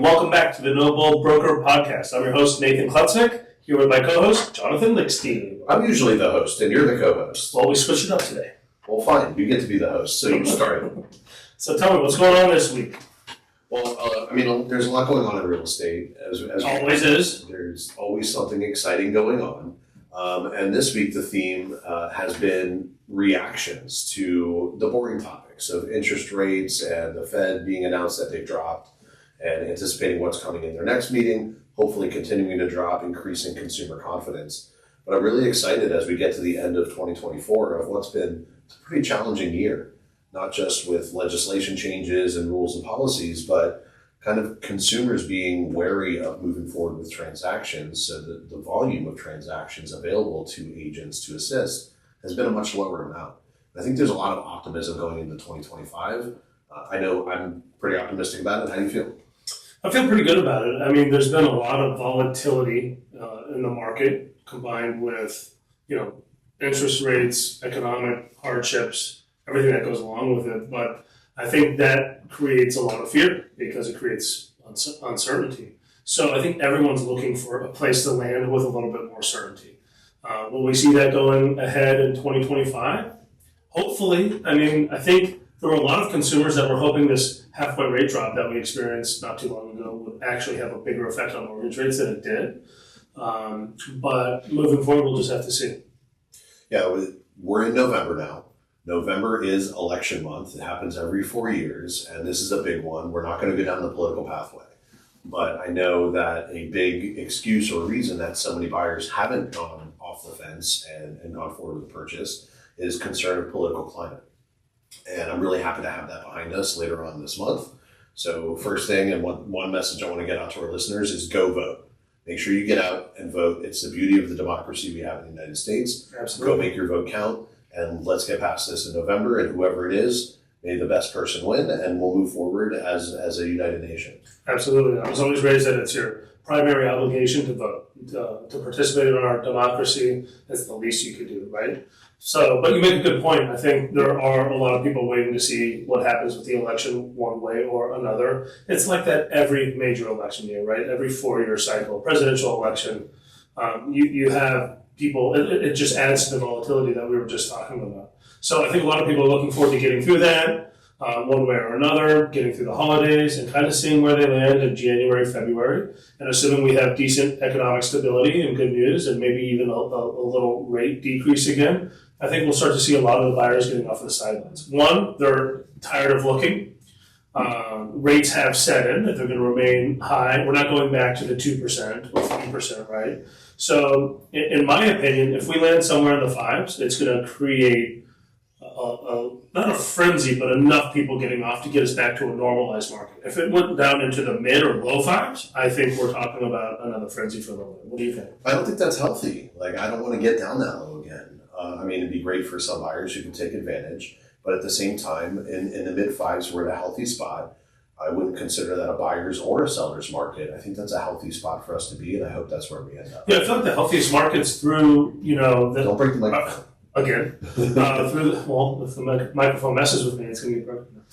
welcome back to the Noble Broker Podcast. I'm your host, Nathan Klutznick, here with my co-host, Jonathan Lickstein. I'm usually the host, and you're the co-host. Well, we switched it up today. Well, fine. You get to be the host, so you start. So tell me, what's going on this week? Well, there's a lot going on in real estate. As always is. There's always something exciting going on. And this week, the theme has been reactions to the boring topics of interest rates and the Fed being announced that they've dropped and anticipating what's coming in their next meeting, hopefully continuing to drop, increasing consumer confidence. But I'm really excited as we get to the end of 2024 of what's been a pretty challenging year, not just with legislation changes and rules and policies, but kind of consumers being wary of moving forward with transactions. So the volume of transactions available to agents to assist has been a much lower amount. I think there's a lot of optimism going into 2025. I know I'm pretty optimistic about it. How do you feel? I feel pretty good about it. I mean, there's been a lot of volatility in the market combined with, interest rates, economic hardships, everything that goes along with it. But I think that creates a lot of fear because it creates uncertainty. So I think everyone's looking for a place to land with a little bit more certainty. Will we see that going ahead in 2025? Hopefully. I think there were a lot of consumers that were hoping this half-point rate drop that we experienced not too long ago would actually have a bigger effect on mortgage rates than it did. But moving forward, we'll just have to see. Yeah, we're in November now. November is election month. It happens every 4 years, and this is a big one. We're not going to go down the political pathway. But I know that a big excuse or reason that so many buyers haven't gone off the fence and gone forward with the purchase is concern of political climate. And I'm really happy to have that behind us later on this month. So first thing, and one message I want to get out to our listeners is go vote. Make sure you get out and vote. It's the beauty of the democracy we have in the United States. Absolutely. Go make your vote count. And let's get past this in November, and whoever it is, may the best person win, and we'll move forward as a united nation. Absolutely. I was always raised that it's your primary obligation to vote, to participate in our democracy. That's the least you could do, right? So, but you make a good point. I think there are a lot of people waiting to see what happens with the election one way or another. It's like that every major election year, right? Every 4-year cycle, presidential election, you have people, it just adds to the volatility that we were just talking about. So I think a lot of people are looking forward to getting through that one way or another, getting through the holidays and kind of seeing where they land in January, February, and assuming we have decent economic stability and good news and maybe even a little rate decrease again, I think we'll start to see a lot of the buyers getting off of the sidelines. One, they're tired of looking. Rates have set in that they're going to remain high. We're not going back to the 2% or 3%, right? So, in my opinion, if we land somewhere in the fives, it's going to create not a frenzy, but enough people getting off to get us back to a normalized market. If it went down into the mid or low fives, I think we're talking about another frenzy for a little bit. What do you think? I don't think that's healthy. I don't want to get down that low again. It'd be great for some buyers who can take advantage, but at the same time, in the mid fives, we're at a healthy spot. I wouldn't consider that a buyer's or a seller's market. I think that's a healthy spot for us to be, and I hope that's where we end up. Yeah, I feel like the healthiest market's through, Don't break the microphone. Again, if the microphone messes with me, it's going to get broken.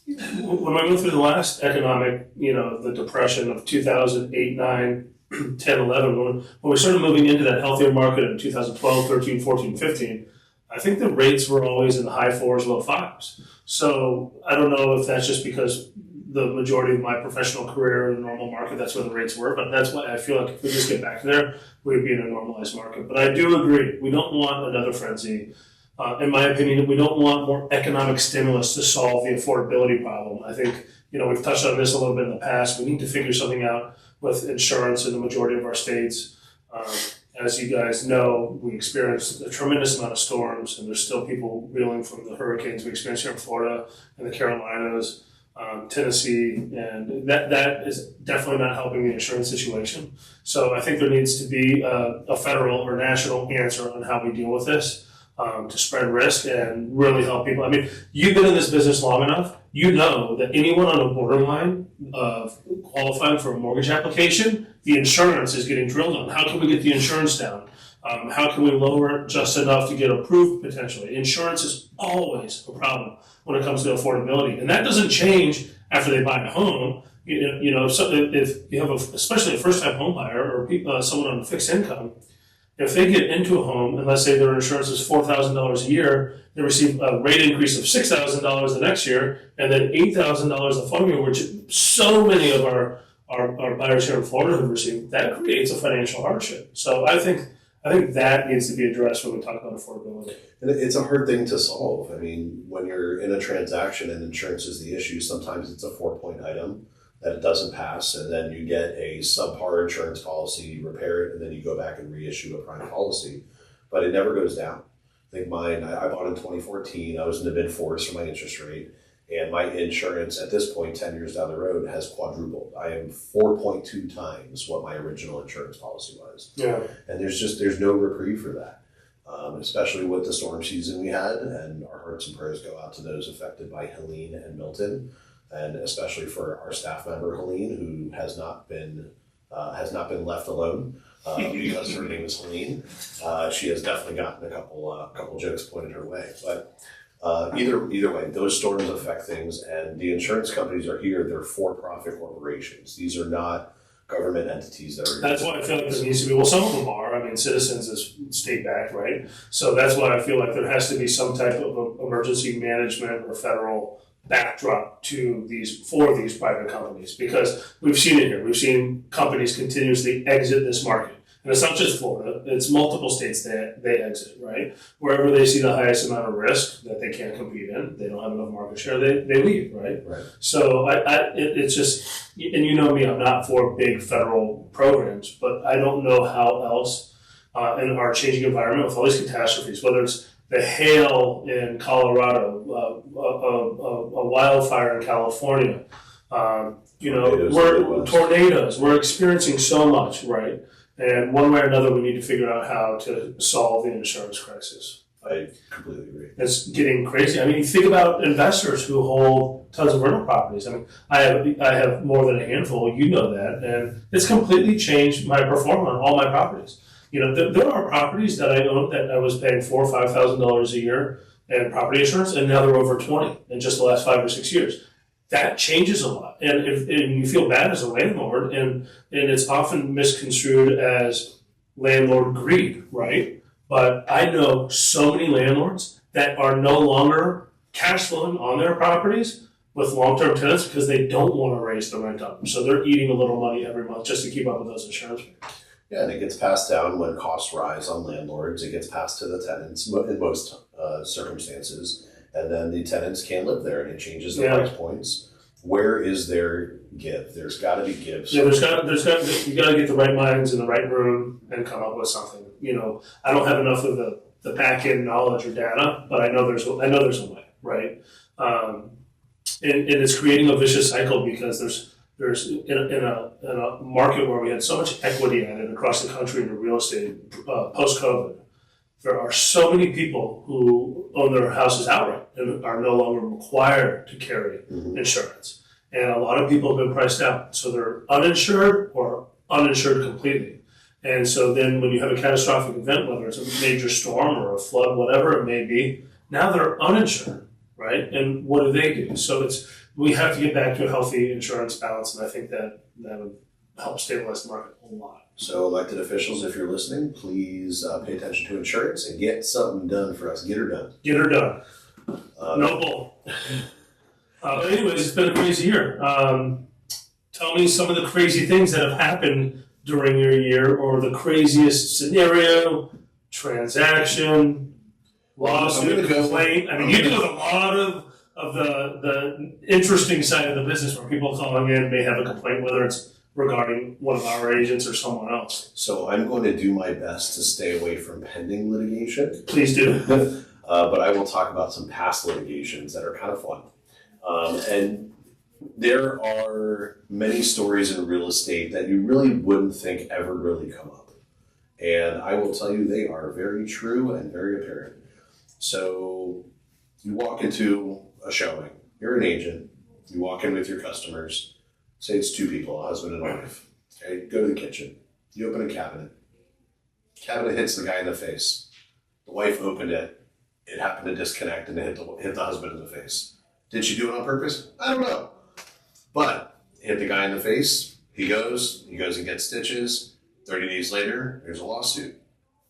When we went through the last economic, the depression of 2008, 9, 10, 11, when we started moving into that healthier market in 2012, 13, 14, 15, I think the rates were always in the high fours, low fives. So I don't know if that's just because the majority of my professional career in the normal market, that's where the rates were, but that's why I feel like if we just get back there, we'd be in a normalized market. But I do agree, we don't want another frenzy. In my opinion, we don't want more economic stimulus to solve the affordability problem. I think, we've touched on this a little bit in the past. We need to figure something out with insurance in the majority of our states. As you guys know, we experienced a tremendous amount of storms, and there's still people reeling from the hurricanes we experienced here in Florida and the Carolinas, Tennessee, and that is definitely not helping the insurance situation. So I think there needs to be a federal or national answer on how we deal with this to spread risk and really help people. You've been in this business long enough. You know that anyone on a borderline of qualifying for a mortgage application, the insurance is getting drilled on. How can we get the insurance down? How can we lower it just enough to get approved potentially? Insurance is always a problem when it comes to affordability. And that doesn't change after they buy a home. if you have especially a first-time home buyer or someone on a fixed income, if they get into a home and let's say their insurance is $4,000 a year, they receive a rate increase of $6,000 the next year, and then $8,000 the following year, which so many of our buyers here in Florida have received. That creates a financial hardship. So I think that needs to be addressed when we talk about affordability. And it's a hard thing to solve. I mean, when you're in a transaction and insurance is the issue, sometimes it's a 4-point item that it doesn't pass, and then you get a subpar insurance policy, repair it, and then you go back and reissue a prime policy. But it never goes down. I think mine, I bought in 2014. I was in the mid-4s for my interest rate, and my insurance at this point, 10 years down the road, has quadrupled. I am 4.2 times what my original insurance policy was. Yeah. And there's no reprieve for that, especially with the storm season we had, and our hearts and prayers go out to those affected by Helene and Milton. And especially for our staff member Helene, who has not been left alone because her name is Helene. She has definitely gotten a couple jokes pointed her way. But either way, those storms affect things, and the insurance companies are here. They're for-profit corporations. These are not government entities that are. That's why I feel like there needs to be. Well, some of them are. I mean, Citizens is state-backed, right? So that's why I feel like there has to be some type of emergency management or federal backdrop to these private companies, because we've seen it here. We've seen companies continuously exit this market. And it's not just Florida, it's multiple states that they exit, right? Wherever they see the highest amount of risk that they can't compete in, they don't have enough market share, they leave, right? Right. So it's just, and you know me, I'm not for big federal programs, but I don't know how else in our changing environment with all these catastrophes, whether it's the hail in Colorado, a wildfire in California, tornadoes. We're experiencing so much, right? And one way or another, we need to figure out how to solve the insurance crisis. I completely agree. It's getting crazy. I mean, think about investors who hold tons of rental properties. I mean, I have more than a handful. You know that, and it's completely changed my performance on all my properties. There are properties that I own that I was paying $4,000 or $5,000 a year in property insurance, and now they're over 20 in just the last 5 or 6 years. That changes a lot, and you feel bad as a landlord, and it's often misconstrued as landlord greed, right? But I know so many landlords that are no longer cash flowing on their properties with long-term tenants because they don't want to raise the rent up, so they're eating a little money every month just to keep up with those insurance payments. Yeah, and it gets passed down when costs rise on landlords. It gets passed to the tenants in most circumstances, and then the tenants can't live there, and it changes the price points. Where is their give? There's got to be gives. Yeah, you got to get the right minds in the right room and come up with something. I don't have enough of the back end knowledge or data, but I know there's a way, right? And it's creating a vicious cycle because there's in a market where we had so much equity added across the country into real estate post-COVID, there are so many people who own their houses outright and are no longer required to carry insurance. And a lot of people have been priced out. So they're uninsured or uninsured completely. And so then when you have a catastrophic event, whether it's a major storm or a flood, whatever it may be, now they're uninsured, right? And what do? So we have to get back to a healthy insurance balance, and I think that would help stabilize the market a lot. So elected officials, if you're listening, please pay attention to insurance and get something done for us. Get her done. Get her done. No bull. But anyways, it's been a crazy year. Tell me some of the crazy things that have happened during your year, or the craziest scenario, transaction, lawsuit, complaint. I mean, you deal with a lot of the interesting side of the business where people calling in may have a complaint, whether it's regarding one of our agents or someone else. So I'm going to do my best to stay away from pending litigation. Please do. But I will talk about some past litigations that are kind of fun. And there are many stories in real estate that you really wouldn't think ever really come up. And I will tell you they are very true and very apparent. So you walk into a showing, you're an agent, you walk in with your customers, say it's 2 people, a husband and a wife. Okay, go to the kitchen, you open a cabinet. Cabinet hits the guy in the face. The wife opened it, it happened to disconnect and hit the husband in the face. Did she do it on purpose? I don't know. But hit the guy in the face. He goes and gets stitches. 30 days later, there's a lawsuit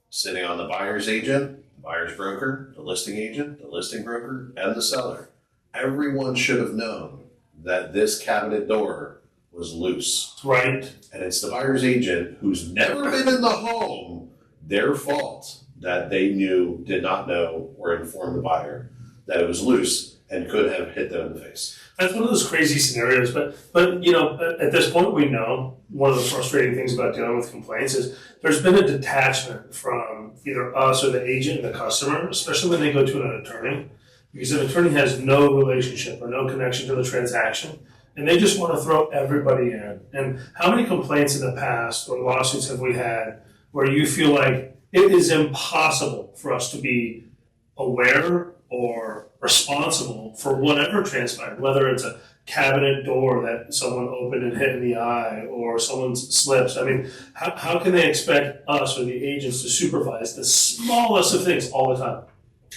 sitting on the buyer's agent, the buyer's broker, the listing agent, the listing broker, and the seller. Everyone should have known that this cabinet door was loose. Right. And it's the buyer's agent who's never been in the home, their fault that they did not know or informed the buyer that it was loose and could have hit them in the face. That's one of those crazy scenarios, but you know, at this point we know one of the frustrating things about dealing with complaints is there's been a detachment from either us or the agent and the customer, especially when they go to an attorney, because an attorney has no relationship or no connection to the transaction, and they just want to throw everybody in. And how many complaints in the past or lawsuits have we had where you feel like it is impossible for us to be aware or responsible for whatever transpired, whether it's a cabinet door that someone opened and hit in the eye or someone slips. I mean, how can they expect us or the agents to supervise the smallest of things all the time?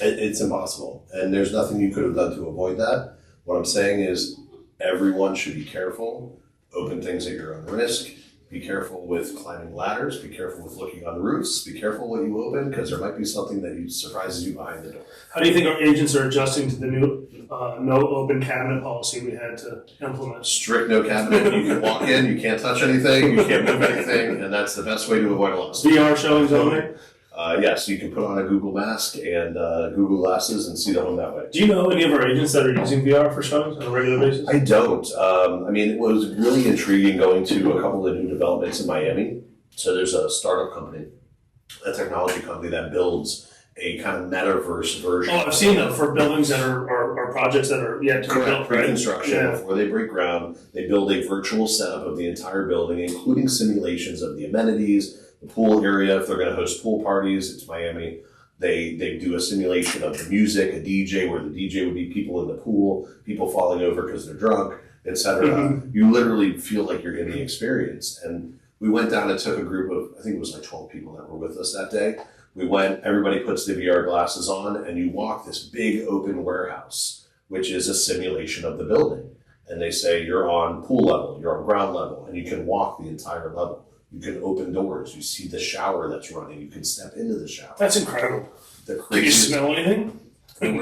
It's impossible. And there's nothing you could have done to avoid that. What I'm saying is everyone should be careful, open things at your own risk. Be careful with climbing ladders. Be careful with looking on roofs. Be careful what you open because there might be something that surprises you behind the door. How do you think our agents are adjusting to the new no open cabinet policy we had to implement? Strict no cabinet. You can walk in, you can't touch anything, you can't move anything, and that's the best way to avoid a lawsuit. VR showings only? Yes, you can put on a Google mask and Google glasses and see the home that way. Do you know any of our agents that are using VR for showings on a regular basis? I don't. I mean, it was really intriguing going to a couple of new developments in Miami. So there's a startup company, a technology company that builds a kind of metaverse version. Oh, I've seen them for buildings that are projects that are yet to be built, right? Pre-construction, Yeah. before they break ground, they build a virtual setup of the entire building, including simulations of the amenities, the pool area. If they're going to host pool parties, it's Miami. They do a simulation of the music, a DJ, where the DJ would be people in the pool, people falling over because they're drunk, etc. Mm-hmm. You literally feel like you're in the experience. And we went down and took a group of, I think it was like 12 people that were with us that day. We went, everybody puts the VR glasses on, and you walk this big open warehouse, which is a simulation of the building. And they say you're on pool level, you're on ground level, and you can walk the entire level. You can open doors. You see the shower that's running. You can step into the shower. That's incredible. The Did you craziest, smell anything? there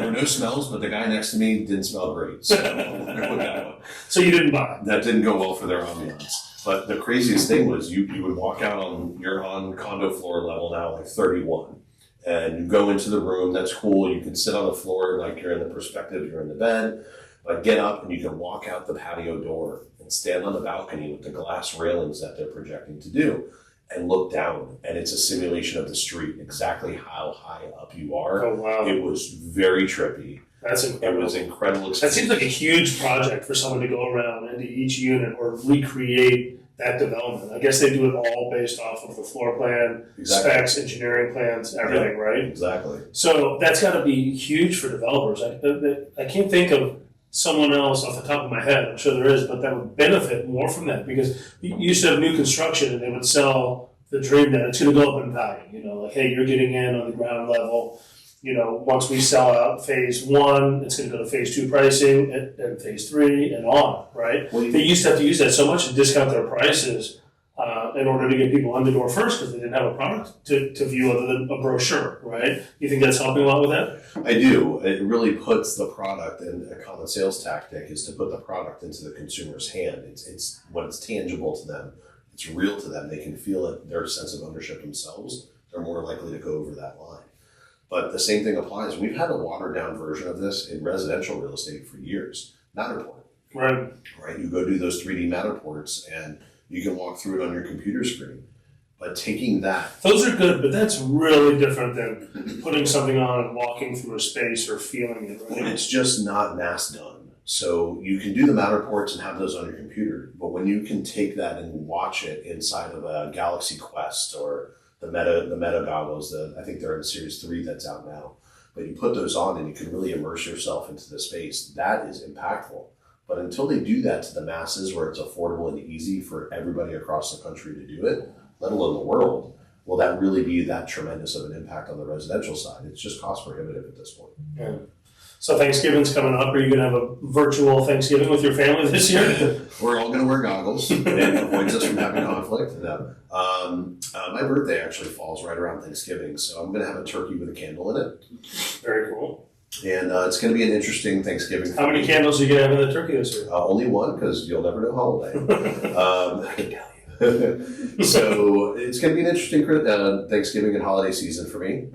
were no smells, but the guy next to me didn't smell great. So I put that one. So you didn't buy it? That didn't go well for their ambiance. But the craziest thing was you would walk out you're on condo floor level now, like 31. And you go into the room, that's cool. You can sit on the floor like you're in the perspective, you're in the bed. But get up and you can walk out the patio door and stand on the balcony with the glass railings that they're projecting to do and look down. And it's a simulation of the street, exactly how high up you are. Oh, wow. It was very trippy. That's incredible. It was incredible experience. That seems like a huge project for someone to go around into each unit or recreate that development. I guess they do it all based off of the floor plan, Exactly. specs, engineering plans, everything, Yeah, right? Exactly. So that's got to be huge for developers. I can't think of someone else off the top of my head, I'm sure there is, but that would benefit more from that because you used to have new construction and they would sell the dream that it's going to go up in value. You know, like, hey, you're getting in on the ground level. You know, once we sell out phase 1, it's going to go to phase 2 pricing and phase 3 and on, right? Well, They used to have to use that so much to discount their prices in order to get people in the door first because they didn't have a product to view other than a brochure, right? You think that's helping a lot with that? I do. It really puts the product, and a common sales tactic is to put the product into the consumer's hand. It's when it's tangible to them, it's real to them. They can feel it, their sense of ownership themselves. They're more likely to go over that line. But the same thing applies. We've had a watered down version of this in residential real estate for years. Matterport, Right. right? You go do those 3D Matterports and you can walk through it on your computer screen. But taking that, Those are good, but that's really different than putting something on and walking through a space or feeling it, right? it's just not mass done. So you can do the Matterports and have those on your computer. But when you can take that and watch it inside of a Galaxy Quest or the Meta goggles, I think they're in Series 3 that's out now. But you put those on and you can really immerse yourself into the space. That is impactful. But until they do that to the masses where it's affordable and easy for everybody across the country to do it, let alone the world, will that really be that tremendous of an impact on the residential side? It's just cost prohibitive at this point. Yeah. So Thanksgiving's coming up. Are you going to have a virtual Thanksgiving with your family this year? We're all going to wear goggles. It avoids us from having conflict. No. My birthday actually falls right around Thanksgiving, so I'm going to have a turkey with a candle in it. Very cool. And it's going to be an interesting Thanksgiving. How many candles are you going to have in the turkey this year? Only one, because you'll never know holiday. I can tell you. So it's going to be an interesting Thanksgiving and holiday season for me.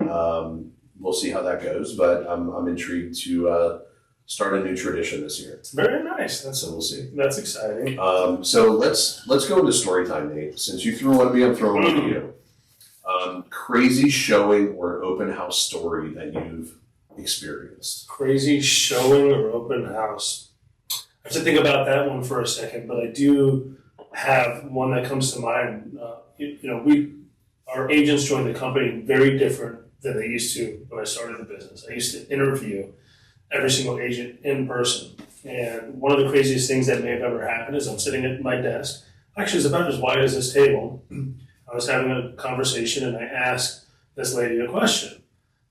We'll see how that goes, but I'm intrigued to start a new tradition this year. Very nice. So we'll see. That's exciting. So let's go into story time, Nate. Since you threw one at me, I'm throwing one at you. Crazy showing or open house story that you've experienced. Crazy showing or open house. I have to think about that one for a second, but I do have one that comes to mind. Our agents joined the company very different than they used to when I started the business. I used to interview every single agent in person. And one of the craziest things that may have ever happened is I'm sitting at my desk. Actually, it's about as wide as this table. I was having a conversation and I asked this lady a question.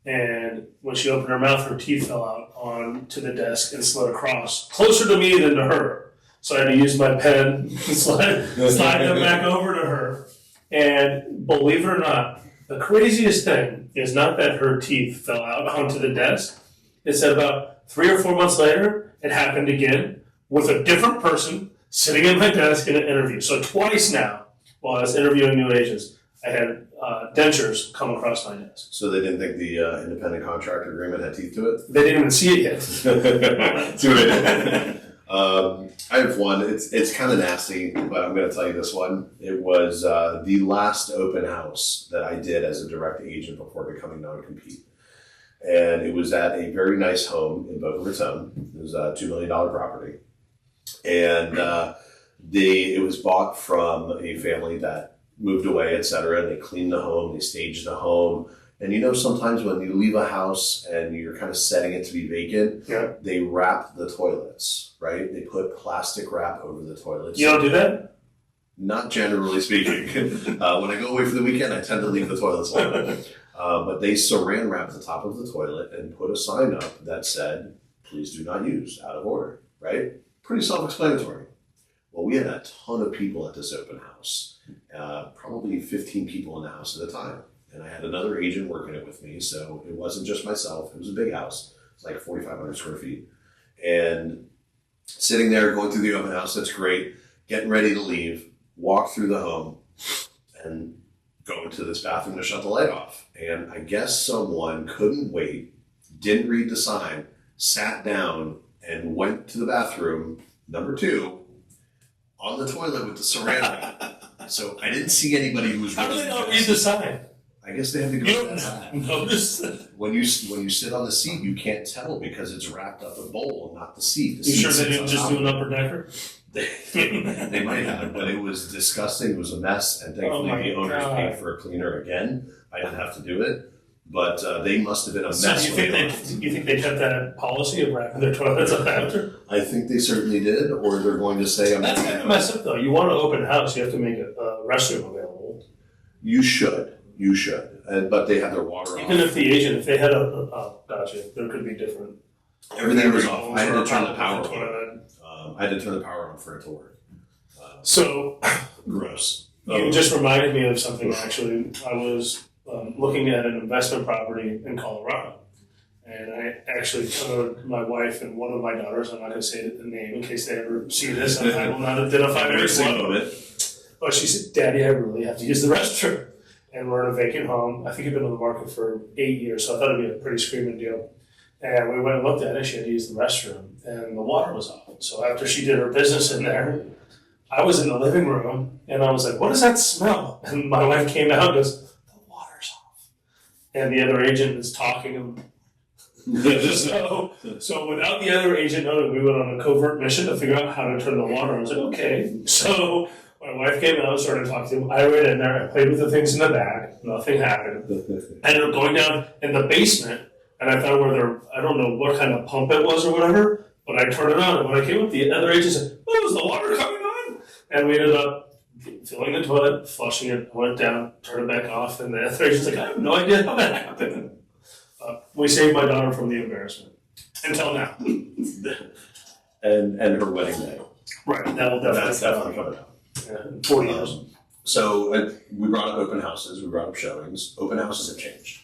And when she opened her mouth, her teeth fell out onto the desk and slid across, closer to me than to her. So I had to use my pen and slide them back over to her. And believe it or not, the craziest thing is not that her teeth fell out onto the desk. It's that about 3 or 4 months later, it happened again with a different person sitting at my desk in an interview. So twice now, while I was interviewing new agents, I had dentures come across my desk. So they didn't think the independent contractor agreement had teeth to it? They didn't even see it yet. See what I did? I have one. It's kind of nasty, but I'm going to tell you this one. It was the last open house that I did as a direct agent before becoming non-compete. And it was at a very nice home in Boca Raton. It was a $2 million property. And it was bought from a family that moved away, et cetera. They cleaned the home, they staged the home. And sometimes when you leave a house and you're kind of setting it to be vacant, Yeah. they wrap the toilets, right? They put plastic wrap over the toilets. You don't do that? Not generally speaking. When I go away for the weekend, I tend to leave the toilets alone. But they saran wrapped the top of the toilet and put a sign up that said, "Please do not use, out of order," right? Pretty self-explanatory. Well, we had a ton of people at this open house, probably 15 people in the house at a time. And I had another agent working it with me, so it wasn't just myself. It was a big house. It's like 4,500 square feet. And sitting there, going through the open house, that's great. Getting ready to leave, walk through the home, and go into this bathroom to shut the light off. And I guess someone couldn't wait, didn't read the sign, sat down, and went to the bathroom, number 2, on the toilet with the saran wrap. So I didn't see anybody who was How do really they not read the sign? I guess they have to go You to don't that side. notice. When you sit on the seat, you can't tell because it's wrapped up in a bowl, not the seat. The You seat sure they sits didn't on just top do of an it. upper decker? They might have, but it was disgusting. It was a mess, and thankfully Oh my the owners God. paid for a cleaner again. I didn't have to do it, but they must have been a So mess. you when think they kept that policy of wrapping their toilets up after? I think they certainly did, or they're going to say, That's kind of messed up though. You want to open house, you have to make a restroom available. You should. But they have their water Even off. if the agent, if they had gotcha, there could be different. Everything was off. I had to turn the power on. on. I had to turn the power on for it to work. So Gross. you just reminded me of something actually. I was looking at an investment property in Colorado. And I actually told my wife and one of my daughters, I'm not going to say the name in case they ever see this, and I will not identify Every very single well. bit. But she said, "Daddy, I really have to use the restroom." And we're in a vacant home. I think it'd been on the market for 8 years, so I thought it'd be a pretty screaming deal. And we went and looked at it. She had to use the restroom, and the water was off. So after she did her business in there, I was in the living room, and I was like, "What does that smell?" And my wife came out and goes, "The water's off." And the other agent is talking, and so without the other agent knowing, we went on a covert mission to figure out how to turn the water on. I was like, okay. So my wife came out and started talking to him. I went in there, I played with the things in the back, nothing happened. I ended up going down in the basement, and I found I don't know what kind of pump it was or whatever, but I turned it on, and when I came up, the other agent said, "Oh, is the water coming on?" And we ended up filling the toilet, flushing it, I went down, turned it back off, and the other agent's like, "I have no idea how that happened." We saved my daughter from the embarrassment. Until now. and her wedding day. Right, that will definitely That's definitely coming up. Yeah, in 40 years. So we brought up open houses, we brought up showings. Open houses have changed.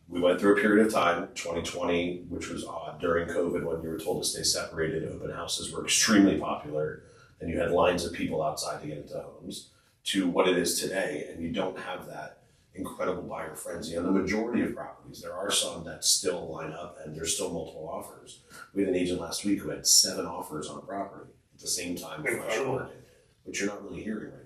We went through a period of time, 2020, which was odd during COVID when you were told to stay separated. Open houses were extremely popular, and you had lines of people outside to get into homes. To what it is today, and you don't have that incredible buyer frenzy on the majority of properties. There are some that still line up, and there's still multiple offers. We had an agent last week who had 7 offers on a property at the same time, which you're not really hearing right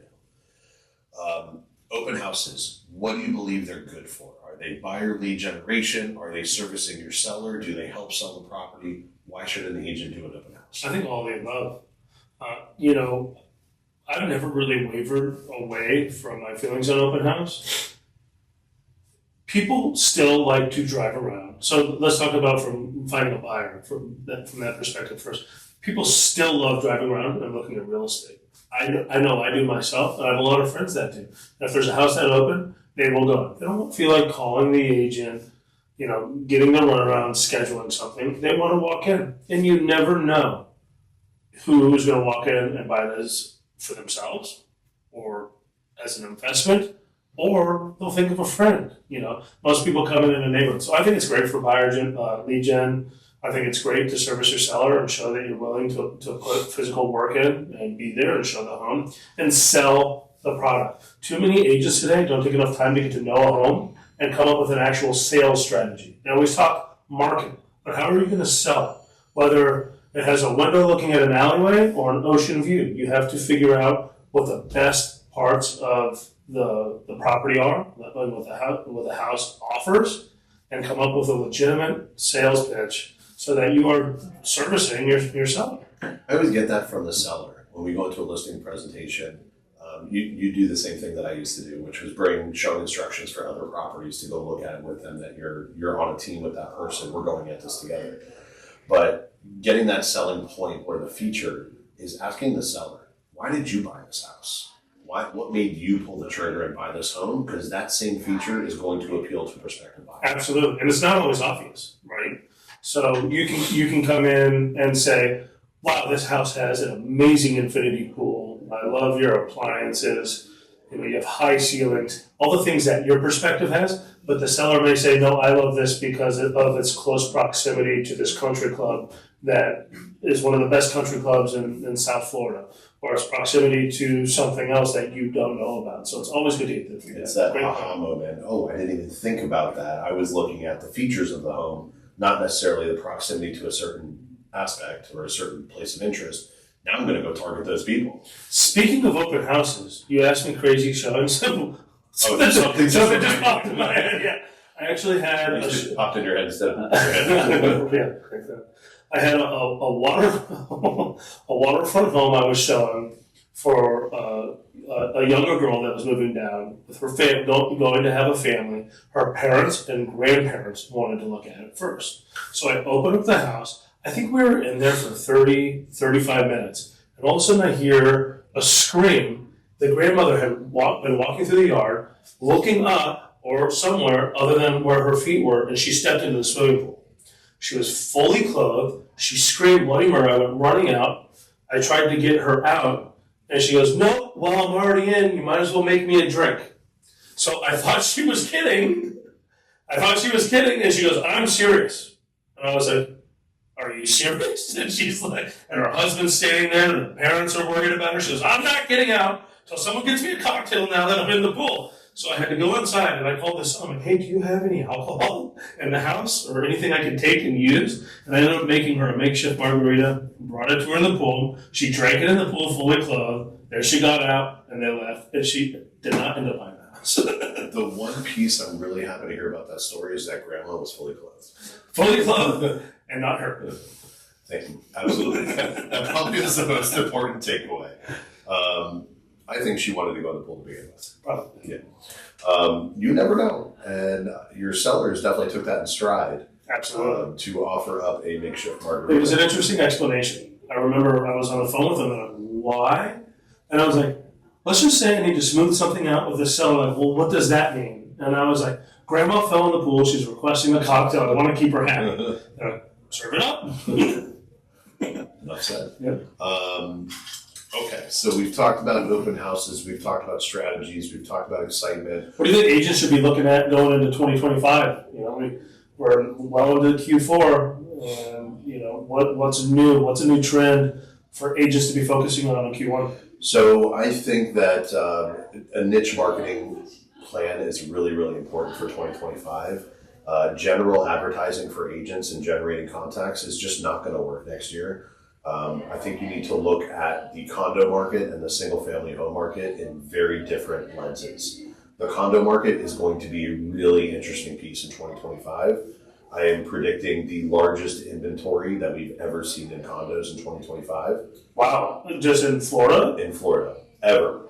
now. Open houses, what do you believe they're good for? Are they buyer lead generation? Are they servicing your seller? Do they help sell the property? Why should an agent do an open house? I think all of the above. I've never really wavered away from my feelings on open house. People still like to drive around. So let's talk about from finding a buyer from that perspective first. People still love driving around and looking at real estate. I know I do myself, and I have a lot of friends that do. And if there's a house that open, they will go. They don't feel like calling the agent, getting the runaround, scheduling something. They want to walk in, and you never know who's going to walk in and buy this for themselves or as an investment, or they'll think of a friend. Most people come in a neighborhood. So I think it's great for lead gen. I think it's great to service your seller and show that you're willing to put physical work in and be there and show the home and sell the product. Too many agents today don't take enough time to get to know a home and come up with an actual sales strategy. They always talk marketing, but how are you going to sell it? Whether it has a window looking at an alleyway or an ocean view, you have to figure out what the best parts of the property are, what the house offers, and come up with a legitimate sales pitch so that you are servicing your seller. I always get that from the seller. When we go into a listing presentation, you do the same thing that I used to do, which was bring showing instructions for other properties to go look at it with them, that you're on a team with that person, we're going at this together. But getting that selling point or the feature is asking the seller, why did you buy this house? What made you pull the trigger and buy this home? Because that same feature is going to appeal to prospective buyers. Absolutely, and it's not always obvious, right? So you can come in and say, wow, this house has an amazing infinity pool. I love your appliances. You have high ceilings, all the things that your perspective has, but the seller may say, no, I love this because of its close proximity to this country club that is one of the best country clubs in South Florida, or its proximity to something else that you don't know about. So it's always good to get the feedback. It's that aha moment. Oh, I didn't even think about that. I was looking at the features of the home, not necessarily the proximity to a certain aspect or a certain place of interest. Now I'm going to go target those people. Speaking of open houses, you asked me crazy showings. Something just popped in my head. Yeah, I actually had it popped in your head instead of your head. Yeah, like that. I had a waterfront home I was showing for a younger girl that was moving down with her going to have a family. Her parents and grandparents wanted to look at it first. So I opened up the house. I think we were in there for 30, 35 minutes. And all of a sudden I hear a scream. The grandmother had been walking through the yard, looking up or somewhere other than where her feet were, and she stepped into the swimming pool. She was fully clothed. She screamed bloody murder. I went running out. I tried to get her out, and she goes, no, well, I'm already in. You might as well make me a drink. So I thought she was kidding. And she goes, I'm serious. And I was like, are you serious? And she's like, and her husband's standing there, and the parents are worried about her. She goes, I'm not getting out until someone gets me a cocktail now that I'm in the pool. So I had to go inside, and I called this son. I'm like, hey, do you have any alcohol in the house or anything I can take and use? And I ended up making her a makeshift margarita, brought it to her in the pool. She drank it in the pool fully clothed. There she got out, and they left. And she did not end up buying the house. The one piece I'm really happy to hear about that story is that grandma was fully clothed. Fully clothed, and not her. Thank you. Absolutely. That probably is the most important takeaway. I think she wanted to go in the pool to begin with. Probably. Yeah. You never know. And your sellers definitely took that in stride. Absolutely. To offer up a makeshift margarita. It was an interesting explanation. I remember I was on the phone with them and I'm like, why? And I was like, let's just say I need to smooth something out with the seller. Like, well, what does that mean? And I was like, grandma fell in the pool, she's requesting a cocktail, I want to keep her happy. Serve it up. Enough said. Yep. Okay, so we've talked about open houses, we've talked about strategies, we've talked about excitement. What do you think agents should be looking at going into 2025? We're well into Q4, and what's new? What's a new trend for agents to be focusing on in Q1? So I think that a niche marketing plan is really, really important for 2025. General advertising for agents and generating contacts is just not going to work next year. I think you need to look at the condo market and the single family home market in very different lenses. The condo market is going to be a really interesting piece in 2025. I am predicting the largest inventory that we've ever seen in condos in 2025. Wow, just in Florida? In Florida, ever.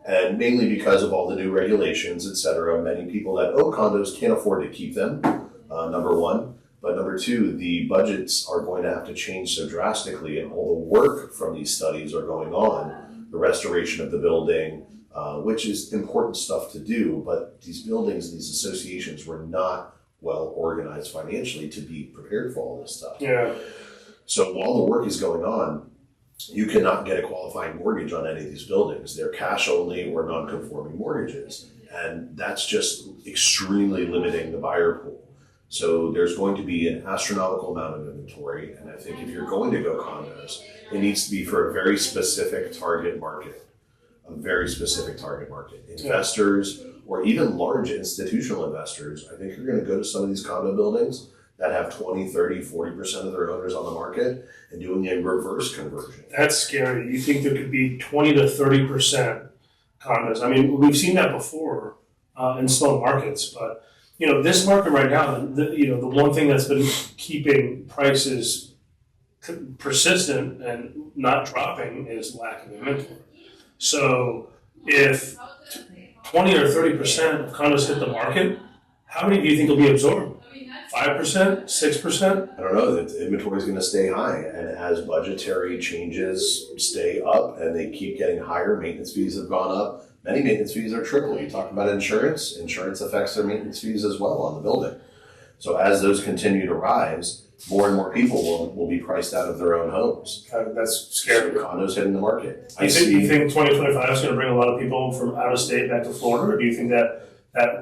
And mainly because of all the new regulations, et cetera. Many people that own condos can't afford to keep them, number one. But number two, the budgets are going to have to change so drastically, and all the work from these studies are going on. The restoration of the building, which is important stuff to do, but these buildings and these associations were not well organized financially to be prepared for all this stuff. Yeah. So while the work is going on, you cannot get a qualifying mortgage on any of these buildings. They're cash only or non-conforming mortgages. And that's just extremely limiting the buyer pool. So there's going to be an astronomical amount of inventory. And I think if you're going to go condos, it needs to be for a very specific target market. A very specific target market. Investors or even large institutional investors, I think you're going to go to some of these condo buildings that have 20, 30, 40% of their owners on the market and doing a reverse conversion. That's scary. You think there could be 20 to 30% condos. I mean, we've seen that before in slow markets, but this market right now, the one thing that's been keeping prices persistent and not dropping is lack of inventory. So if 20 or 30% of condos hit the market, how many do you think will be absorbed? 5%? 6%? I don't know. The inventory is going to stay high. And as budgetary changes stay up and they keep getting higher, maintenance fees have gone up. Many maintenance fees are triple. You talk about insurance. Insurance affects their maintenance fees as well on the building. So as those continue to rise, more and more people will be priced out of their own homes. That's scary. So condos hitting the market. Do you think 2025 is going to bring a lot of people from out of state back to Florida, or do you think that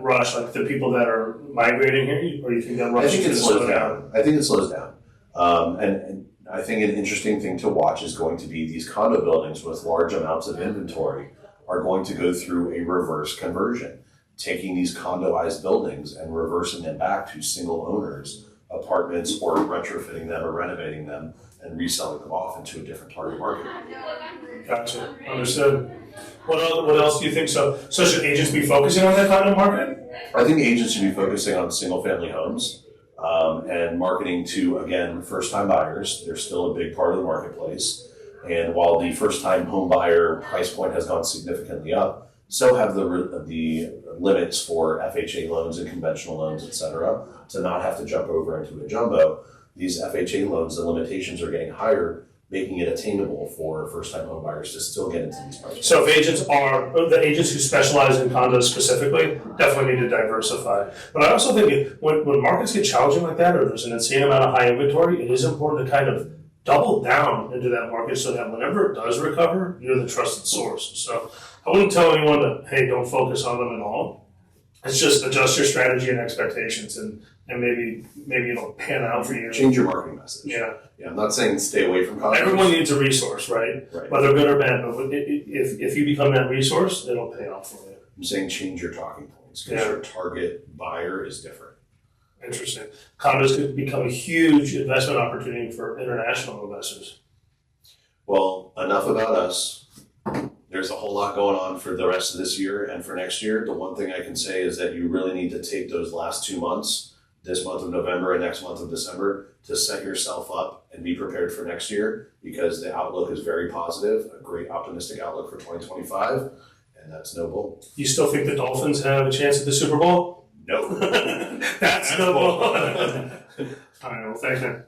rush, like the people that are migrating here, or do you think that rush I think is it going to slows slow down. I think it slows down. And I think an interesting thing to watch is going to be these condo buildings with large amounts of inventory are going to go through a reverse conversion, taking these condoized buildings and reversing them back to single owners, apartments, or retrofitting them or renovating them and reselling them off into a different target market. Gotcha. Understood. What else do you think? So should agents be focusing on that condo market? I think agents should be focusing on single family homes and marketing to, again, first time buyers. They're still a big part of the marketplace. And while the first time home buyer price point has gone significantly up, so have the limits for FHA loans and conventional loans, et cetera, to not have to jump over into a jumbo. These FHA loans, the limitations are getting higher, making it attainable for first-time home buyers to still get into these prices. So if the agents who specialize in condos specifically, definitely need to diversify. But I also think when markets get challenging like that, or there's an insane amount of high inventory, it is important to kind of double down into that market so that whenever it does recover, you're the trusted source. So I wouldn't tell anyone that, hey, don't focus on them at all. It's just adjust your strategy and expectations, and maybe it'll pan out for you. Change your marketing message. Yeah. I'm not saying stay away from condos. Everyone needs a resource, right? Whether good or bad. But if you become that resource, it'll pay off for you. I'm saying change your talking points because your target buyer is different. Interesting. Condos could become a huge investment opportunity for international investors. Well, enough about us. There's a whole lot going on for the rest of this year and for next year. The one thing I can say is that you really need to take those last 2 months, this month of November and next month of December, to set yourself up and be prepared for next year, because the outlook is very positive, a great optimistic outlook for 2025, and that's no bull. You still think the Dolphins have a chance at the Super Bowl? No. That's no bull. All right, well, thanks, man.